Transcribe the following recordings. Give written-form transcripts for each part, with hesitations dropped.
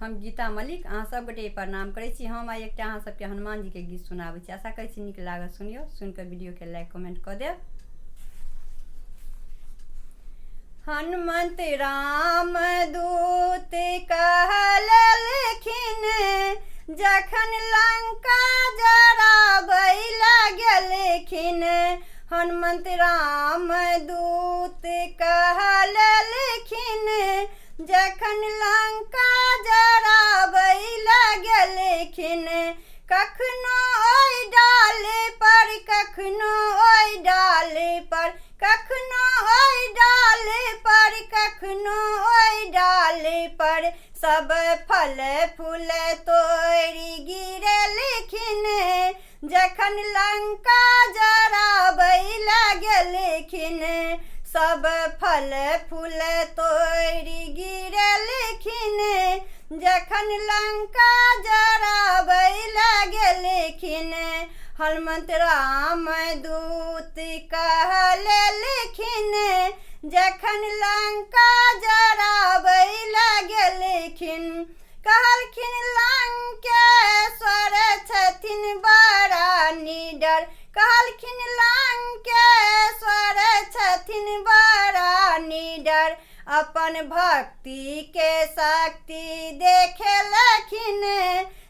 हम गीता मलिक अहाँ सब गोटे प्रणाम करै छी। हम आइ एकटा अहाँ सबके हनुमान जी के गीत सुनाबै छी। आशा करै छी नीक लागत, सुनियो। सुन के वीडियो के लाइक कमेंट कऽ देब। हनुमंत राम दूत कहलखिन, जखन लंका जराबै लागलखिन। हनुमंत राम दूत कहलखिन, जखन लंका जराबै लागलखिन। कखनो ओइ डाले पर, कखनो ओइ डाले पर, कखनो ओइ डाले पर, कखनो ओइ डाले पर, सब फल फूल तोड़ि गिरलखिन। जखन लंका जराबै लागलखिन, सब फल फूल तोड़ि गिरलखिन। जखन लंका जराबै लागलखिन, हनुमंत राम दूत कहलखिन, जखन लंका जराबै लागलखिन। कहलखिन लंकेश्वर छथिन बड़ा निडर, कहलखिन लंकेश्वर छथिन बड़ा निडर। अपन भक्ति के शक्ति देखलखिन,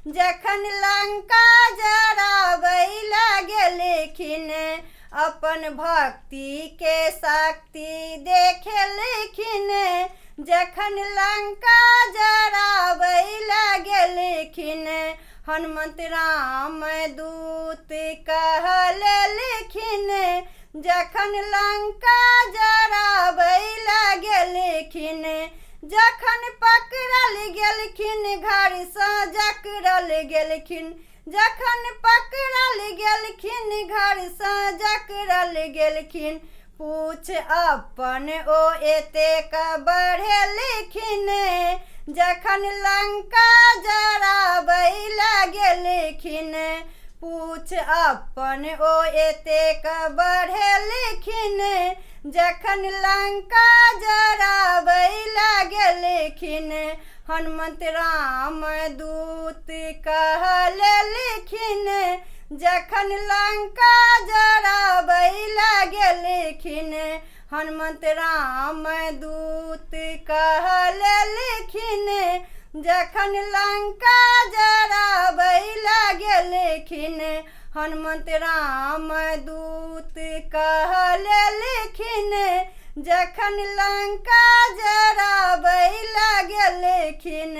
जखन लंका जराबै लागलखिन। अपन भक्ति के शक्ति देखलखिन, जखन लंका जराबै लागलखिन। हनुमंत राम दूत कहलखिन, जखन लंका जराबै लागलखिन। जखन पकड़ल गेलखिन घर सँ जकरल गेलखिन, जखन पकड़ल गेलखिन घर सँ जकरल गेलखिन। पूछ अपन ओ एतेक बढ़ेलखिन, जखन लंका जराबै लागलखिन। पूछ अपन ओ एतेक बढ़ेलखिन, जखन लंका जराबै लागलखिन। हनुमंत राम दूत कहलखिन, जखन लंका जराबै लागलखिन। हनुमंत राम दूत कहलखिन, जखन लंका जराबै लागलखिन। हनुमंत राम दूत कहलखिन, जखन लंका जराबै लागलखिन।